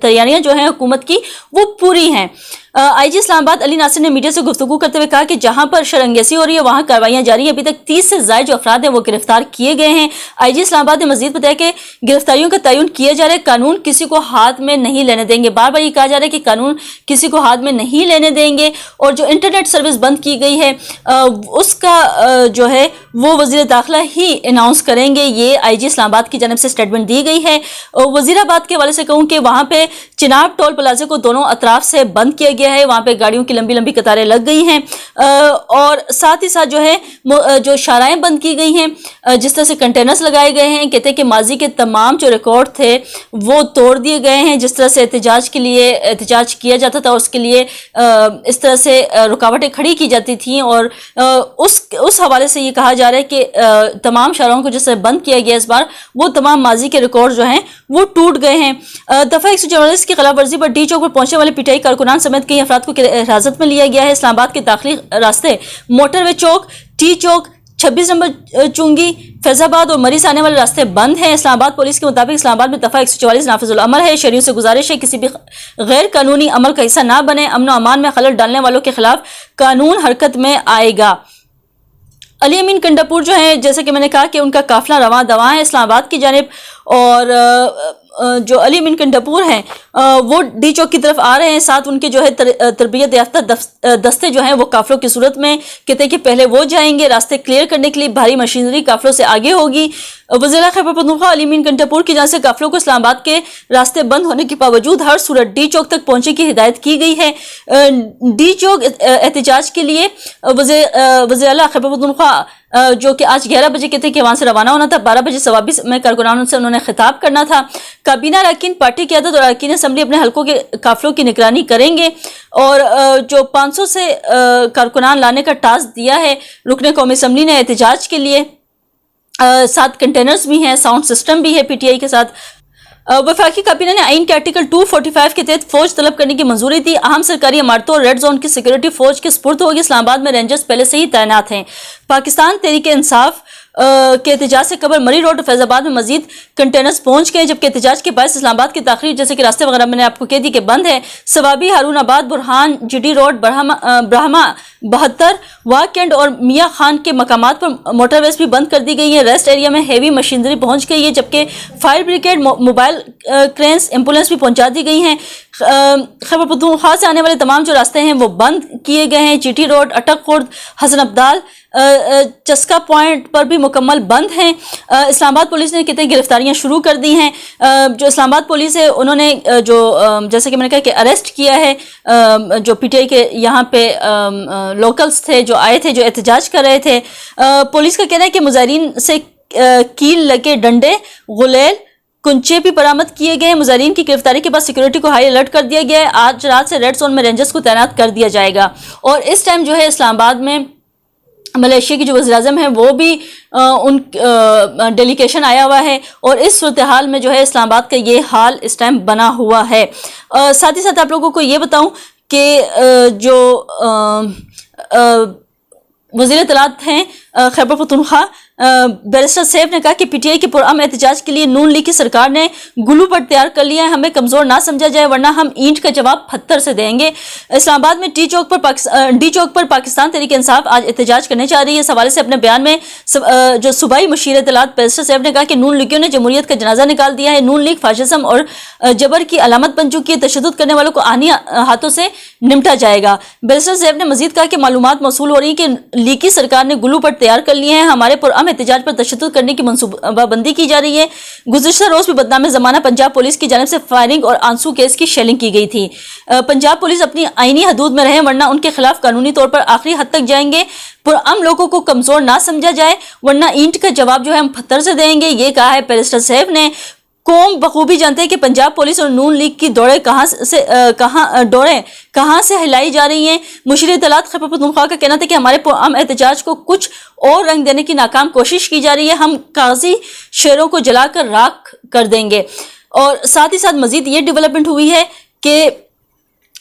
تیاریاں جو ہیں حکومت کی وہ پوری ہیں۔ آئی جی اسلام آباد علی ناصر نے میڈیا سے گفتگو کرتے ہوئے کہا کہ جہاں پر شرانگیزی ہو رہی ہے وہاں کارروائیاں جاری ہیں، ابھی تک 30 سے زائد جو افراد ہیں وہ گرفتار کیے گئے ہیں۔ آئی جی اسلام آباد نے مزید بتایا کہ گرفتاریوں کا تعین کیا جا رہا ہے، قانون کسی کو ہاتھ میں نہیں لینے دیں گے۔ بار بار یہ کہا جا رہا ہے کہ قانون کسی کو ہاتھ میں نہیں لینے دیں گے، اور جو انٹرنیٹ سروس بند کی گئی ہے اس کا جو ہے وہ وزیر داخلہ ہی اناؤنس کریں گے، یہ آئی جی اسلام آباد کی جانب سے اسٹیٹمنٹ دی گئی ہے۔ وزیر آباد کے حوالے سے کہوں کہ وہاں پہ چناب ٹول پلازے کو دونوں اطراف سے بند کیا گیا ہے، وہاں پہ گاڑیوں کی لمبی لمبی قطاریں لگ گئی ہیں، اور ساتھ ہی ساتھ جو ہے جو شاہراہیں بند کی گئی ہیں، جس طرح سے کنٹینرز لگائے گئے ہیں، کہتے ہیں کہ ماضی کے تمام جو ریکارڈ تھے وہ توڑ دیے گئے ہیں، جس طرح سے احتجاج کے لیے احتجاج کیا جاتا تھا، اس کے لیے اس طرح سے رکاوٹیں کھڑی کی جاتی تھیں، اور اس حوالے سے یہ کہا جا رہا ہے کہ تمام شاہراہوں کو جس طرح بند کیا گیا اس بار، وہ تمام ماضی کے ریکارڈ جو ہیں وہ ٹوٹ گئے ہیں۔ دفعہ 144 کی خلاف ورزی پر ڈی چوک پر پہنچنے والے پی ٹی آئی کارکنان سمیت کئی افراد کو حراست میں لیا گیا ہے۔ اسلام آباد کے داخلی راستے موٹر وے چوک، ٹی چوک، 26 نمبر چونگی، فیض آباد اور مری سے آنے والے راستے بند ہیں۔ اسلام آباد پولیس کے مطابق اسلام آباد میں دفعہ 144 نافذ العمل ہے۔ شہریوں سے گزارش ہے کسی بھی غیر قانونی عمل کا حصہ نہ بنے، امن و امان میں خلل ڈالنے والوں کے خلاف قانون حرکت میں آئے گا۔ علی امین کنڈاپور جو ہیں، جیسے کہ میں نے کہا کہ ان کا قافلہ رواں دواں ہے اسلام آباد کی جانب، اور جو علی امین کنڈاپور ہیں وہ ڈی چوک کی طرف آ رہے ہیں، ساتھ ان کے جو ہے تربیت یافتہ دستے جو ہیں وہ قافلوں کی صورت میں کہتے ہیں کہ پہلے وہ جائیں گے، راستے کلیئر کرنے کے لیے بھاری مشینری قافلوں سے آگے ہوگی۔ وزیر خیبر پختونخوا علی امین کنڈاپور کی جانب سے قافلوں کو اسلام آباد کے راستے بند ہونے کے باوجود ہر صورت ڈی چوک تک پہنچنے کی ہدایت کی گئی ہے۔ ڈی چوک احتجاج کے لیے وزیر اعلیٰ خیبر پختونخوا جو کہ آج 11 بجے کہتے ہیں کہ وہاں سے روانہ ہونا تھا، 12 بجے ثوابی میں کارکنانوں سے انہوں نے خطاب کرنا تھا۔ کابینہ اراکین پارٹی قیادت اور اراکین اسمبلی اپنے حلقوں کے قافلوں کی نگرانی کریں گے، اور جو 500 سے کارکنان لانے کا ٹاسک دیا ہے رکن قومی اسمبلی نے احتجاج کے لیے، 7 کنٹینرز بھی ہیں، ساؤنڈ سسٹم بھی ہے پی ٹی آئی کے ساتھ۔ وفاقی کابینہ نے آئین کے آرٹیکل 245 کے تحت فوج طلب کرنے کی منظوری دی۔ اہم سرکاری عمارتوں اور ریڈ زون کی سیکورٹی فوج کے سپرد ہوگی۔ اسلام آباد میں رینجرز پہلے سے ہی تعینات ہیں۔ پاکستان تحریک انصاف کے احتجاج سے قبل مری روڈ اور فیض آباد میں مزید کنٹینرز پہنچ گئے، جبکہ احتجاج کے باعث اسلام آباد کی تاخیر جیسے کہ راستے وغیرہ میں نے آپ کو کہہ دی کہ بند ہے۔ Swabi, Haroonabad, Burhan, G D road, برہما 72، واک اینڈ اور میاں خان کے مقامات پر موٹر ویز بھی بند کر دی گئی ہے۔ ریسٹ ایریا میں ہیوی مشینری پہنچ گئی ہے، جبکہ فائر بریگیڈ، موبائل کرینز، ایمبولینس بھی پہنچا دی گئی ہیں۔ خیبر پختونخوا سے آنے والے تمام جو راستے ہیں وہ بند کیے گئے ہیں۔ جی ٹی روڈ، اٹک خورد، حسن عبدال، چسکا پوائنٹ پر بھی مکمل بند ہیں۔ اسلام آباد پولیس نے کتنے گرفتاریاں شروع کر دی ہیں۔ جو اسلام آباد پولیس ہے انہوں نے جو جیسے کہ میں نے کہا کہ اریسٹ کیا ہے جو پی ٹی آئی کے یہاں پہ لوکلز تھے جو آئے تھے، جو احتجاج کر رہے تھے۔ پولیس کا کہنا ہے کہ مظاہرین سے کیل لگے ڈنڈے، غلیل، کنچے بھی برآمد کیے گئے ہیں۔ مظاہرین کی گرفتاری کے بعد سیکورٹی کو ہائی الرٹ کر دیا گیا ہے۔ آج رات سے ریڈ زون میں رینجرز کو تعینات کر دیا جائے گا، اور اس ٹائم جو ہے اسلام آباد میں ملیشیا کی جو وزیر اعظم ہیں وہ بھی ان ڈیلیگیشن آیا ہوا ہے، اور اس صورتحال میں جو ہے اسلام آباد کا یہ حال اس ٹائم بنا ہوا ہے۔ ساتھ ہی ساتھ آپ لوگوں کو یہ بتاؤں کہ جو وزیر اطلاعات ہیں خیبر پختونخوا بیرسٹر سیف نے کہا کہ پی ٹی آئی کے پرامن احتجاج کے لیے نون لیگ کی سرکار نے گلو بٹ تیار کر لیا ہے، ہمیں کمزور نہ سمجھا جائے ورنہ ہم اینٹ کا جواب پتھر سے دیں گے۔ اسلام آباد میں ڈی چوک پر پاکستان تحریک انصاف آج احتجاج کرنے جا رہی ہے۔ اس حوالے سے اپنے بیان میں جو صوبائی مشیر اطلاعات بیرسٹر سیف نے کہا کہ نون لیگیوں نے جمہوریت کا جنازہ نکال دیا ہے، نون لیگ فاشزم اور جبر کی علامت بن چکی ہے، تشدد کرنے والوں کو آہنی ہاتھوں سے نمٹا جائے گا۔ بیرسٹر سیف نے مزید کہا کہ معلومات موصول ہو رہی ہیں کہ لیگی سرکار نے گلو بٹ تیار کر لیے ہیں، ہمارے پرامن احتجاج پر تشدد کرنے کی منصوبہ بندی کی جا رہی ہے۔ گزشتہ روز بھی بدنام زمانہ پنجاب پولیس کی جانب سے فائرنگ اور آنسو گیس کی شیلنگ کی گئی تھی۔ پنجاب پولیس اپنی آئینی حدود میں رہے ورنہ ان کے خلاف قانونی طور پر آخری حد تک جائیں گے۔ پرامن لوگوں کو کمزور نہ سمجھا جائے ورنہ اینٹ کا جواب جو ہے ہم پتھر سے دیں گے، یہ کہا ہے بیرسٹر سیف نے۔ قوم بخوبی جانتے ہیں کہ پنجاب پولیس اور نون لیگ کی ڈوریں کہاں سے ہلائی جا رہی ہیں۔ مشیر اطلاعات خیبر پختونخوا کا کہنا تھا کہ ہمارے پرامن احتجاج کو کچھ اور رنگ دینے کی ناکام کوشش کی جا رہی ہے، ہم کاغذی شعروں کو جلا کر راکھ کر دیں گے۔ اور ساتھ ہی ساتھ مزید یہ ڈیولپمنٹ ہوئی ہے کہ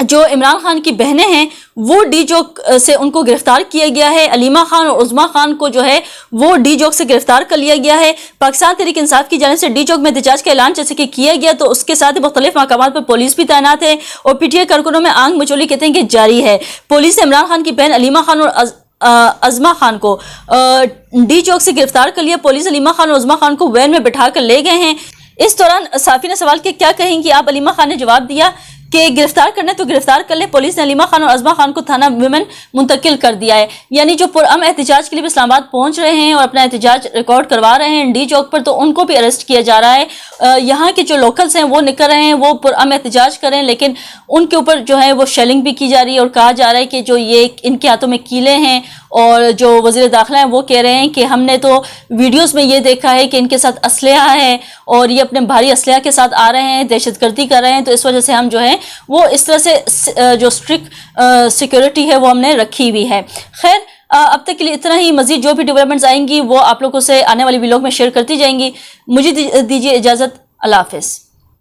جو عمران خان کی بہنیں ہیں وہ ڈی چوک سے ان کو گرفتار کیا گیا ہے. علیمہ خان اور عظمیٰ خان کو جو ہے وہ ڈی چوک سے گرفتار کر لیا گیا ہے. پاکستان تحریک انصاف کی جانب سے ڈی چوک میں احتجاج کا اعلان جیسے کہ کیا گیا تو اس کے ساتھ مختلف مقامات پر پولیس بھی تعینات ہے اور پی ٹی آئی کارکنوں میں آنگ مچولی کہتے ہیں کہ جاری ہے. پولیس نے عمران خان کی بہن علیمہ خان اور عظمیٰ خان کو ڈی چوک سے گرفتار کر لیا. پولیس علیمہ خان اور عظمیٰ خان کو وین میں بٹھا کر لے گئے ہیں. اس دوران صحافی نے سوال کیا کیا کہیں گی آپ؟ علیمہ خان نے جواب دیا کہ گرفتار کرنا تو گرفتار کر لیں. پولیس نے علیمہ خان اور عظمیٰ خان کو تھانہ ویمن منتقل کر دیا ہے. یعنی جو پرامن احتجاج کے لیے اسلام آباد پہنچ رہے ہیں اور اپنا احتجاج ریکارڈ کروا رہے ہیں ڈی چوک پر تو ان کو بھی اریسٹ کیا جا رہا ہے. یہاں کے جو لوکلز ہیں وہ نکل رہے ہیں وہ پرامن احتجاج کریں لیکن ان کے اوپر جو ہے وہ شیلنگ بھی کی جا رہی ہے اور کہا جا رہا ہے کہ جو یہ ان کے ہاتھوں میں کیلے ہیں اور جو وزیر داخلہ ہیں وہ کہہ رہے ہیں کہ ہم نے تو ویڈیوز میں یہ دیکھا ہے کہ ان کے ساتھ اسلحہ ہے اور یہ اپنے بھاری اسلحہ کے ساتھ آ رہے ہیں دہشت گردی کر رہے ہیں تو اس وجہ سے ہم جو ہے وہ اس طرح سے جو اسٹرکٹ سیکیورٹی ہے وہ ہم نے رکھی ہوئی ہے. خیر اب تک کے لیے اتنا ہی. مزید جو بھی ڈیولپمنٹس آئیں گی وہ آپ لوگوں سے آنے والی ویلاگ میں شیئر کرتی جائیں گی. مجھے دیجیے اجازت. اللہ حافظ.